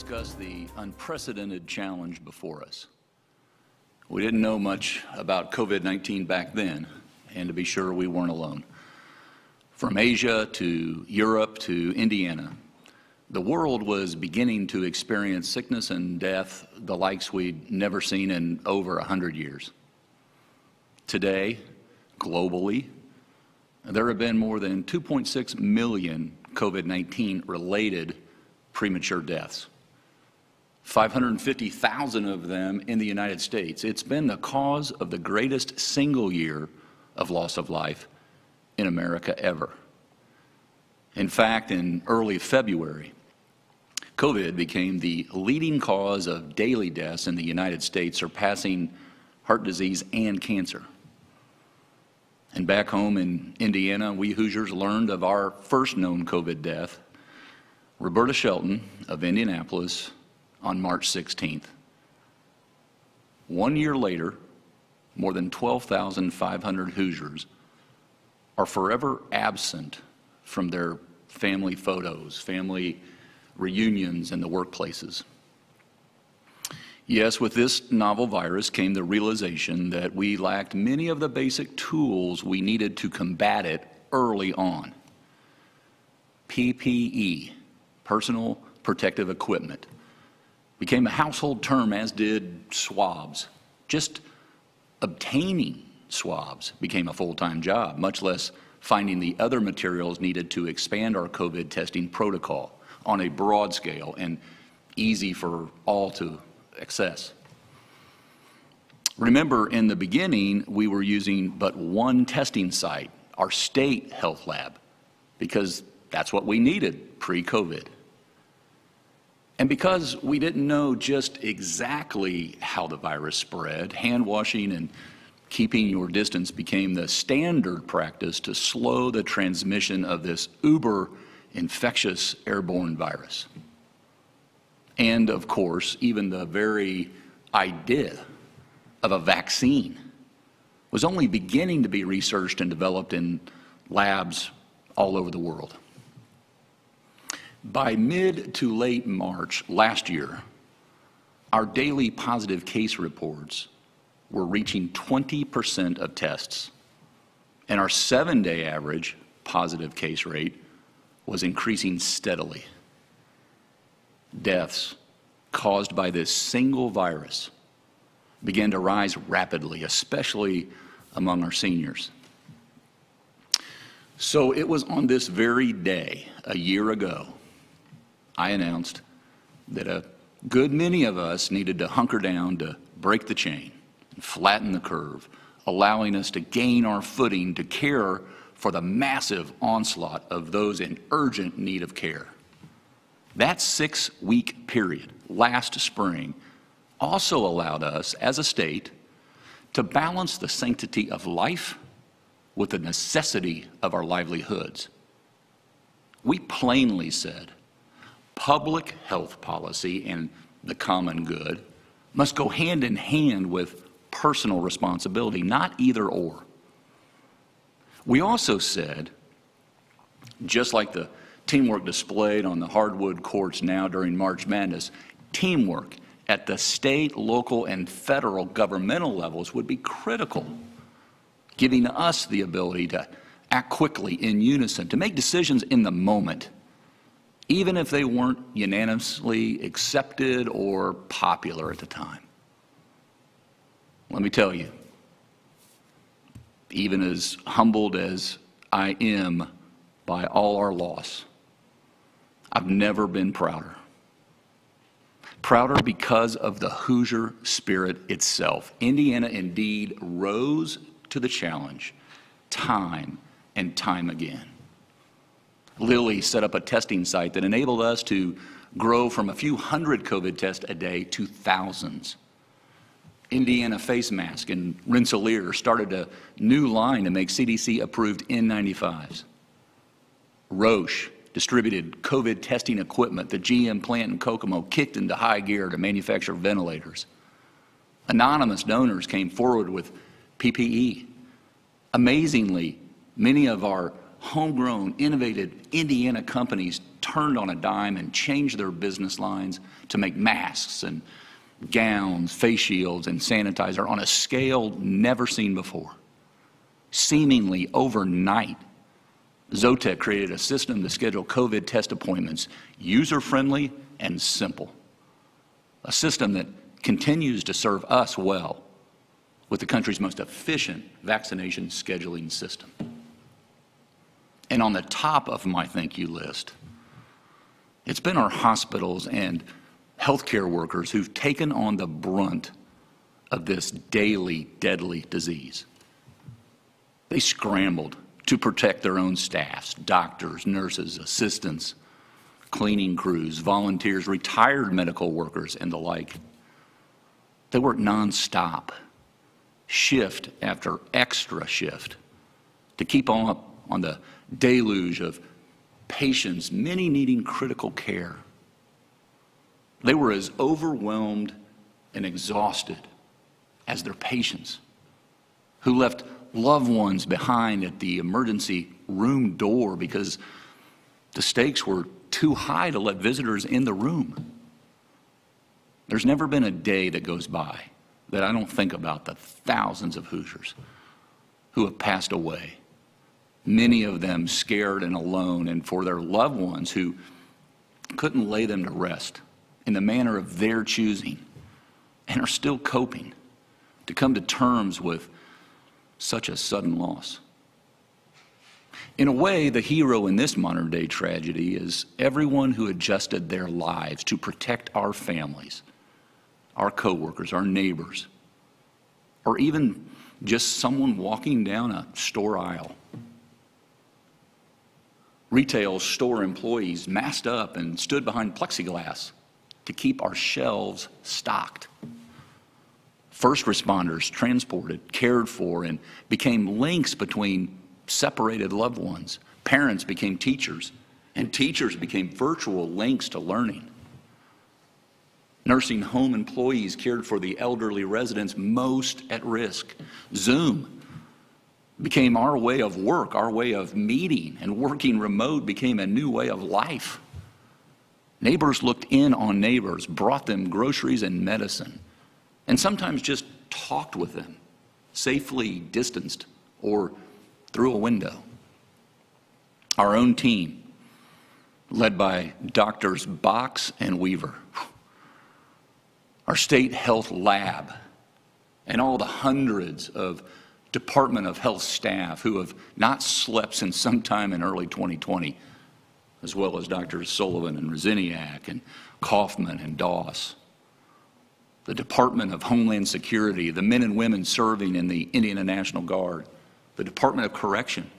discuss the unprecedented challenge before us. We didn't know much about COVID-19 back then, and to be sure, we weren't alone. From Asia to Europe to Indiana, the world was beginning to experience sickness and death the likes we'd never seen in over 100 years. Today, globally, there have been more than 2.6 million COVID-19 related premature deaths. 550,000 of them in the United States. It's been the cause of the greatest single year of loss of life in America ever. In fact, in early February, COVID became the leading cause of daily deaths in the United States, surpassing heart disease and cancer. And back home in Indiana, we Hoosiers learned of our first known COVID death, Roberta Shelton of Indianapolis, on March 16th. 1 year later, more than 12,500 Hoosiers are forever absent from their family photos, family reunions, and the workplaces. Yes, with this novel virus came the realization that we lacked many of the basic tools we needed to combat it early on. PPE, personal protective equipment, became a household term, as did swabs. Just obtaining swabs became a full-time job, much less finding the other materials needed to expand our COVID testing protocol on a broad scale and easy for all to access. Remember, in the beginning, we were using but one testing site, our state health lab, because that's what we needed pre-COVID. And because we didn't know just exactly how the virus spread, hand washing and keeping your distance became the standard practice to slow the transmission of this uber infectious airborne virus. And of course, even the very idea of a vaccine was only beginning to be researched and developed in labs all over the world. By mid to late March last year, our daily positive case reports were reaching 20% of tests, and our 7-day average positive case rate was increasing steadily. Deaths caused by this single virus began to rise rapidly, especially among our seniors. So it was on this very day, a year ago, I announced that a good many of us needed to hunker down to break the chain and flatten the curve, allowing us to gain our footing to care for the massive onslaught of those in urgent need of care. That 6-week period last spring also allowed us as a state to balance the sanctity of life with the necessity of our livelihoods. We plainly said, public health policy and the common good must go hand in hand with personal responsibility, not either or. We also said, just like the teamwork displayed on the hardwood courts now during March Madness, teamwork at the state, local, and federal governmental levels would be critical, giving us the ability to act quickly in unison, to make decisions in the moment, even if they weren't unanimously accepted or popular at the time. Let me tell you, even as humbled as I am by all our loss, I've never been prouder. Prouder because of the Hoosier spirit itself. Indiana indeed rose to the challenge time and time again. Lilly set up a testing site that enabled us to grow from a few hundred COVID tests a day to thousands. Indiana Face Mask and Rensselaer started a new line to make CDC-approved N95s. Roche distributed COVID testing equipment. The GM plant in Kokomo kicked into high gear to manufacture ventilators. Anonymous donors came forward with PPE. Amazingly, many of our homegrown, innovative Indiana companies turned on a dime and changed their business lines to make masks and gowns, face shields, and sanitizer on a scale never seen before. Seemingly overnight, Zotec created a system to schedule COVID test appointments, user-friendly and simple. A system that continues to serve us well with the country's most efficient vaccination scheduling system. And on the top of my thank you list, it's been our hospitals and healthcare workers who've taken on the brunt of this daily deadly disease. They scrambled to protect their own staffs, doctors, nurses, assistants, cleaning crews, volunteers, retired medical workers, and the like. They worked nonstop, shift after extra shift, to keep up on the deluge of patients, many needing critical care. They were as overwhelmed and exhausted as their patients, who left loved ones behind at the emergency room door because the stakes were too high to let visitors in the room. There's never been a day that goes by that I don't think about the thousands of Hoosiers who have passed away, many of them scared and alone, and for their loved ones who couldn't lay them to rest in the manner of their choosing and are still coping to come to terms with such a sudden loss. In a way, the hero in this modern day tragedy is everyone who adjusted their lives to protect our families, our coworkers, our neighbors, or even just someone walking down a store aisle. Retail store employees masked up and stood behind plexiglass to keep our shelves stocked. First responders transported, cared for, and became links between separated loved ones. Parents became teachers, and teachers became virtual links to learning. Nursing home employees cared for the elderly residents most at risk. Zoom became our way of work, our way of meeting, and working remote became a new way of life. Neighbors looked in on neighbors, brought them groceries and medicine, and sometimes just talked with them, safely distanced or through a window. Our own team, led by Doctors Box and Weaver, our state health lab, and all the hundreds of Department of Health staff who have not slept since sometime in early 2020, as well as Drs. Sullivan and Rosiniak and Kaufman and Doss. The Department of Homeland Security, the men and women serving in the Indiana National Guard, the Department of Correction,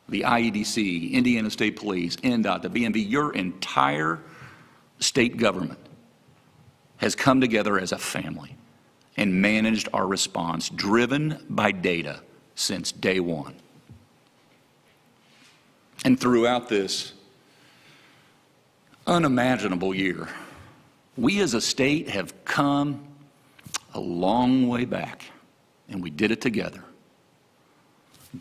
the IEDC, Indiana State Police, NDOT, the BMV, your entire state government has come together as a family and managed our response driven by data since day one. And throughout this unimaginable year, we as a state have come a long way back, and we did it together.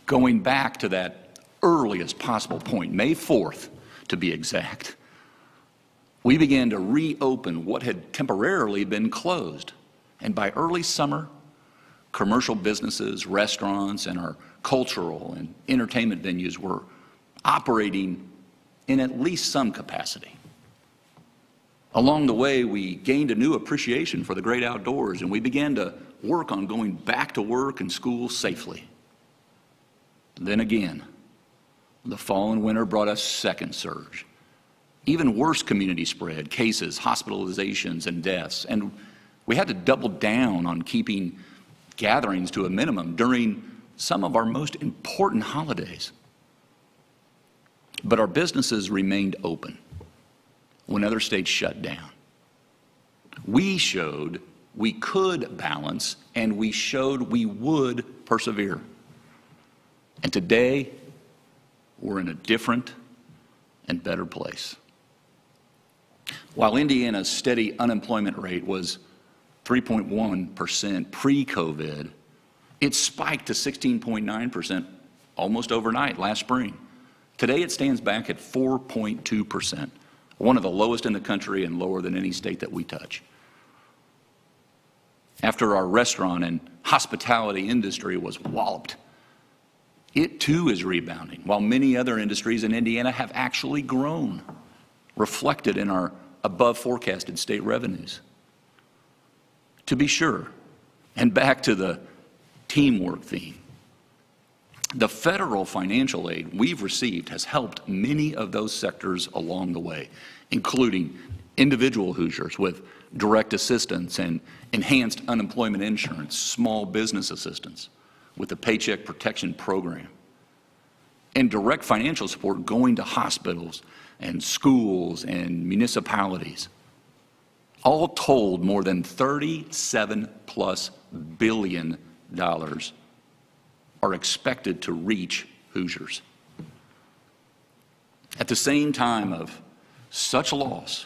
Going back to that earliest possible point, May 4th to be exact, we began to reopen what had temporarily been closed. And by early summer, commercial businesses, restaurants, and our cultural and entertainment venues were operating in at least some capacity. Along the way, we gained a new appreciation for the great outdoors, and we began to work on going back to work and school safely. Then again, the fall and winter brought a second surge. Even worse community spread, cases, hospitalizations, and deaths. And we had to double down on keeping gatherings to a minimum during some of our most important holidays. But our businesses remained open when other states shut down. We showed we could balance, and we showed we would persevere. And today, we're in a different and better place. While Indiana's steady unemployment rate was 3.1% pre-COVID, it spiked to 16.9% almost overnight last spring. Today it stands back at 4.2%, one of the lowest in the country and lower than any state that we touch. After our restaurant and hospitality industry was walloped, it too is rebounding, while many other industries in Indiana have actually grown, reflected in our above forecasted state revenues. To be sure, and back to the teamwork theme, the federal financial aid we've received has helped many of those sectors along the way, including individual Hoosiers with direct assistance and enhanced unemployment insurance, small business assistance with the Paycheck Protection Program, and direct financial support going to hospitals and schools and municipalities. All told, more than $37+ billion are expected to reach Hoosiers. At the same time of such loss,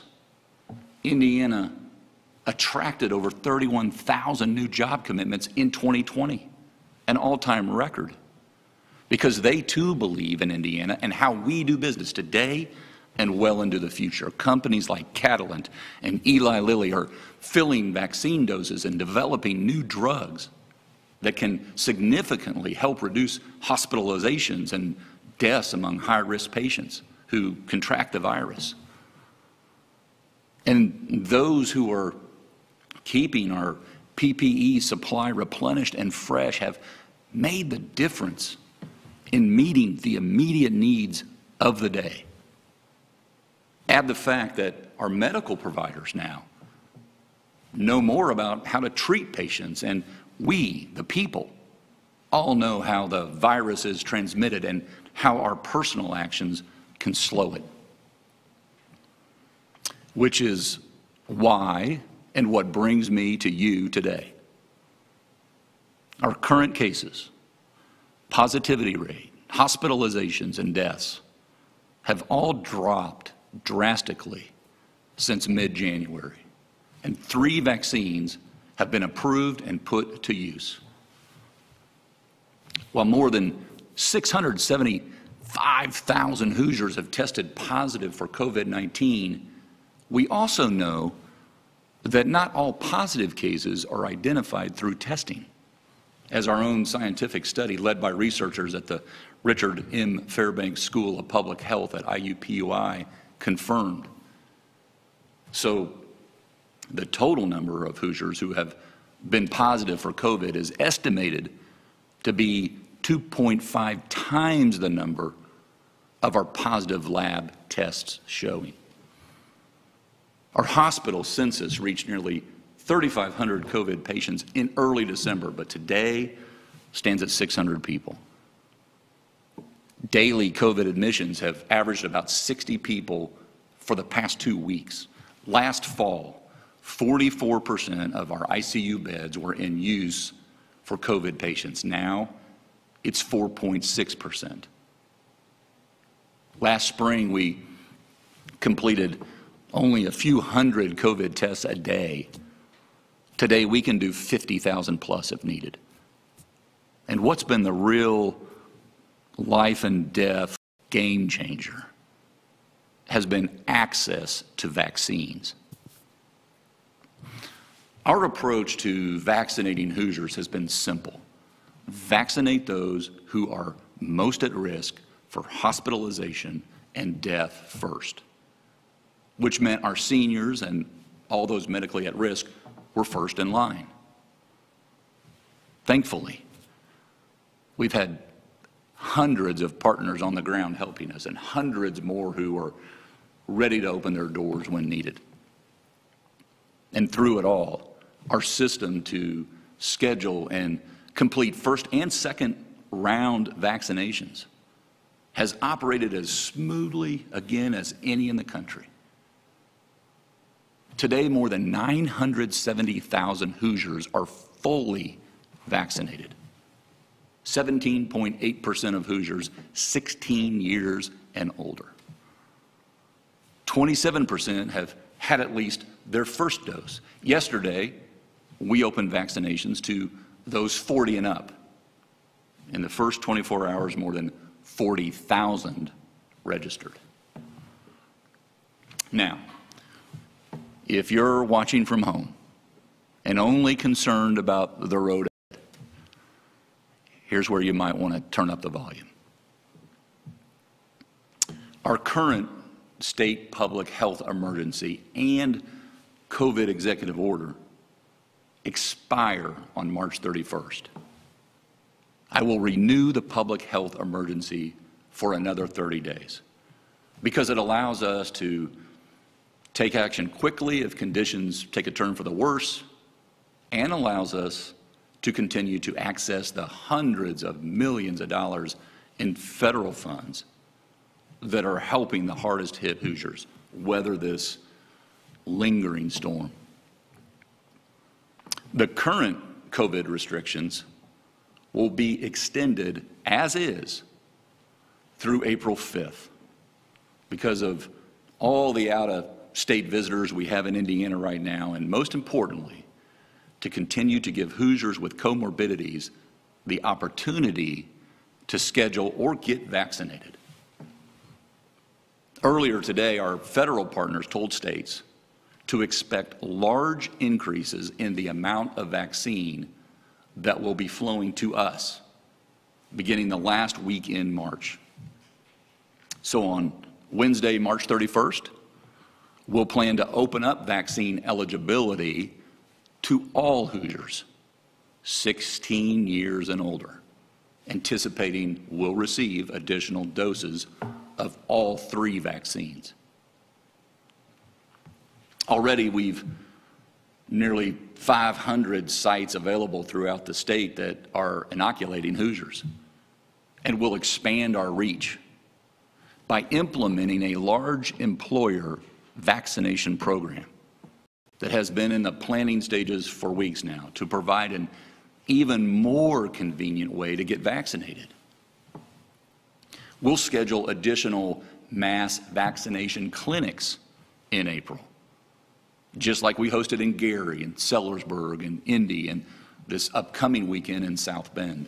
Indiana attracted over 31,000 new job commitments in 2020, an all-time record, because they too believe in Indiana and how we do business today and well into the future. Companies like Catalent and Eli Lilly are filling vaccine doses and developing new drugs that can significantly help reduce hospitalizations and deaths among high-risk patients who contract the virus. And those who are keeping our PPE supply replenished and fresh have made the difference in meeting the immediate needs of the day. Add the fact that our medical providers now know more about how to treat patients, and we, the people, all know how the virus is transmitted and how our personal actions can slow it. Which is why and what brings me to you today. Our current cases, positivity rate, hospitalizations, and deaths have all dropped drastically since mid-January, and 3 vaccines have been approved and put to use. While more than 675,000 Hoosiers have tested positive for COVID-19, we also know that not all positive cases are identified through testing, as our own scientific study led by researchers at the Richard M. Fairbanks School of Public Health at IUPUI confirmed. So the total number of Hoosiers who have been positive for COVID is estimated to be 2.5 times the number of our positive lab tests showing. Our hospital census reached nearly 3,500 COVID patients in early December, but today stands at 600 people. Daily COVID admissions have averaged about 60 people for the past 2 weeks. Last fall, 44% of our ICU beds were in use for COVID patients. Now, it's 4.6%. Last spring, we completed only a few hundred COVID tests a day. Today, we can do 50,000 plus if needed. And what's been the real life and death game changer has been access to vaccines. Our approach to vaccinating Hoosiers has been simple. Vaccinate those who are most at risk for hospitalization and death first, which meant our seniors and all those medically at risk were first in line. Thankfully, we've had hundreds of partners on the ground helping us and hundreds more who are ready to open their doors when needed. And through it all, our system to schedule and complete first and second round vaccinations has operated as smoothly, again, as any in the country. Today, more than 970,000 Hoosiers are fully vaccinated. 17.8% of Hoosiers 16 years and older. 27% have had at least their first dose. Yesterday, we opened vaccinations to those 40 and up. In the first 24 hours, more than 40,000 registered. Now, if you're watching from home and only concerned about the road ahead, here's where you might want to turn up the volume. Our current state public health emergency and COVID executive order expire on March 31st. I will renew the public health emergency for another 30 days because it allows us to take action quickly if conditions take a turn for the worse and allows us to continue to access the hundreds of millions of dollars in federal funds that are helping the hardest hit Hoosiers weather this lingering storm. The current COVID restrictions will be extended as is through April 5th because of all the out-of-state visitors we have in Indiana right now, and most importantly, to continue to give Hoosiers with comorbidities the opportunity to schedule or get vaccinated. Earlier today, our federal partners told states to expect large increases in the amount of vaccine that will be flowing to us beginning the last week in March. So on Wednesday, March 31st, we'll plan to open up vaccine eligibility to all Hoosiers 16 years and older, anticipating we'll receive additional doses of all 3 vaccines. Already we've nearly 500 sites available throughout the state that are inoculating Hoosiers, and we'll expand our reach by implementing a large employer vaccination program that has been in the planning stages for weeks now to provide an even more convenient way to get vaccinated. We'll schedule additional mass vaccination clinics in April, just like we hosted in Gary and Sellersburg and Indy and this upcoming weekend in South Bend.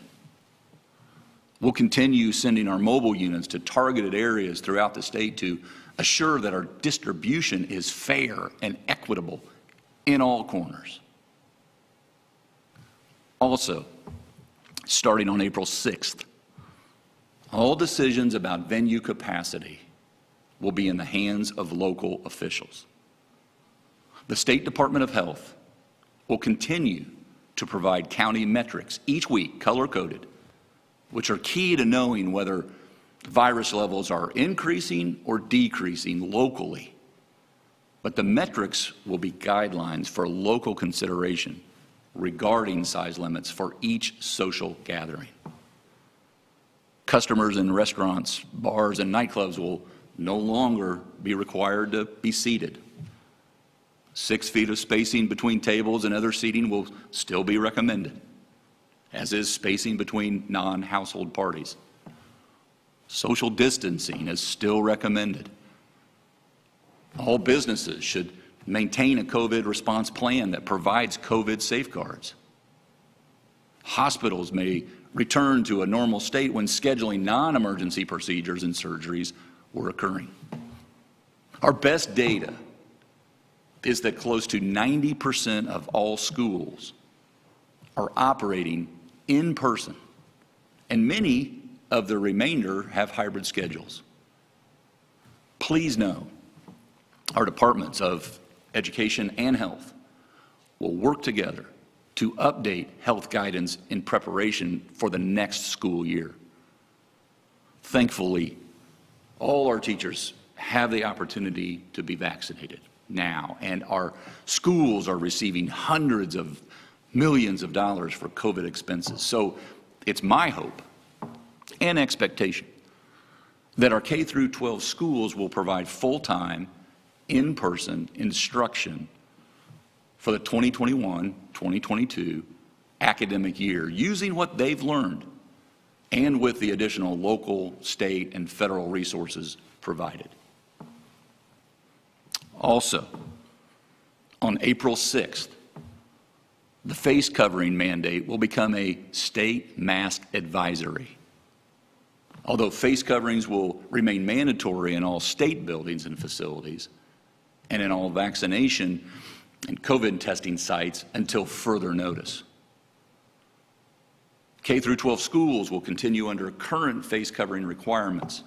We'll continue sending our mobile units to targeted areas throughout the state to assure that our distribution is fair and equitable in all corners. Also, starting on April 6th, all decisions about venue capacity will be in the hands of local officials. The State Department of Health will continue to provide county metrics each week, color-coded, which are key to knowing whether virus levels are increasing or decreasing locally. But the metrics will be guidelines for local consideration regarding size limits for each social gathering. Customers in restaurants, bars, and nightclubs will no longer be required to be seated. 6 feet of spacing between tables and other seating will still be recommended, as is spacing between non-household parties. Social distancing is still recommended. All businesses should maintain a COVID response plan that provides COVID safeguards. Hospitals may return to a normal state when scheduling non-emergency procedures and surgeries were occurring. Our best data is that close to 90% of all schools are operating in person, and many of the remainder have hybrid schedules. Please know our departments of education and health will work together to update health guidance in preparation for the next school year. Thankfully, all our teachers have the opportunity to be vaccinated now, and our schools are receiving hundreds of millions of dollars for COVID expenses. So it's my hope and expectation that our K through 12 schools will provide full-time, in-person instruction for the 2021-2022 academic year, using what they've learned and with the additional local, state, and federal resources provided. Also, on April 6th, the face covering mandate will become a state mask advisory. Although face coverings will remain mandatory in all state buildings and facilities, and in all vaccination and COVID testing sites until further notice. K through 12 schools will continue under current face covering requirements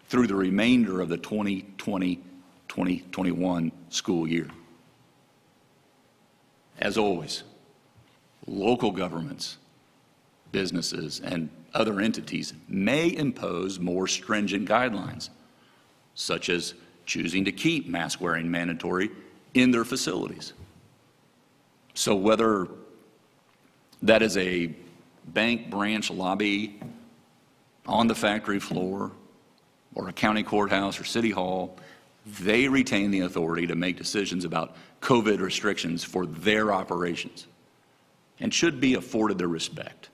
through the remainder of the 2020-2021 school year. As always, local governments, businesses, and other entities may impose more stringent guidelines, such as choosing to keep mask wearing mandatory in their facilities. So whether that is a bank branch lobby, on the factory floor, or a county courthouse or city hall, they retain the authority to make decisions about COVID restrictions for their operations and should be afforded the respect,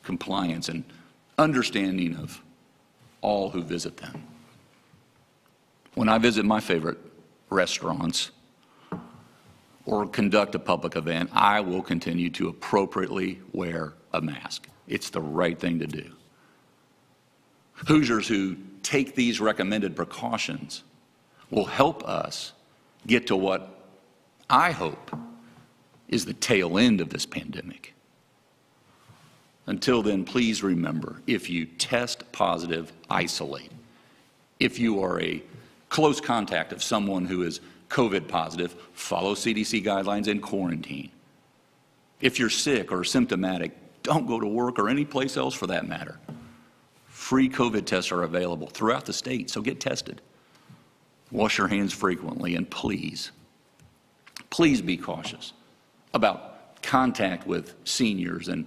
compliance, and understanding of all who visit them. When I visit my favorite restaurants or conduct a public event, I will continue to appropriately wear a mask. It's the right thing to do. Hoosiers who take these recommended precautions will help us get to what I hope is the tail end of this pandemic. Until then, please remember, if you test positive, isolate. If you are a close contact of someone who is COVID positive, follow CDC guidelines and quarantine. If you're sick or symptomatic, don't go to work or any place else for that matter. Free COVID tests are available throughout the state, so get tested. Wash your hands frequently, and please, please be cautious about contact with seniors and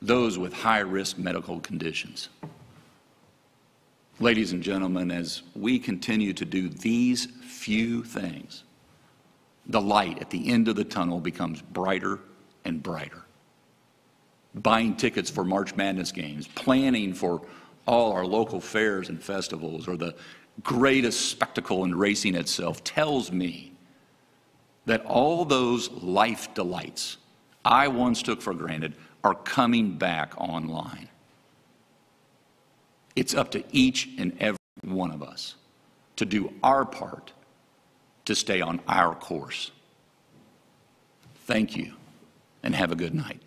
those with high-risk medical conditions. Ladies and gentlemen, as we continue to do these few things, the light at the end of the tunnel becomes brighter and brighter. Buying tickets for March Madness games, planning for all our local fairs and festivals, or the greatest spectacle in racing itself tells me that all those life delights I once took for granted are coming back online. It's up to each and every one of us to do our part to stay on our course. Thank you, and have a good night.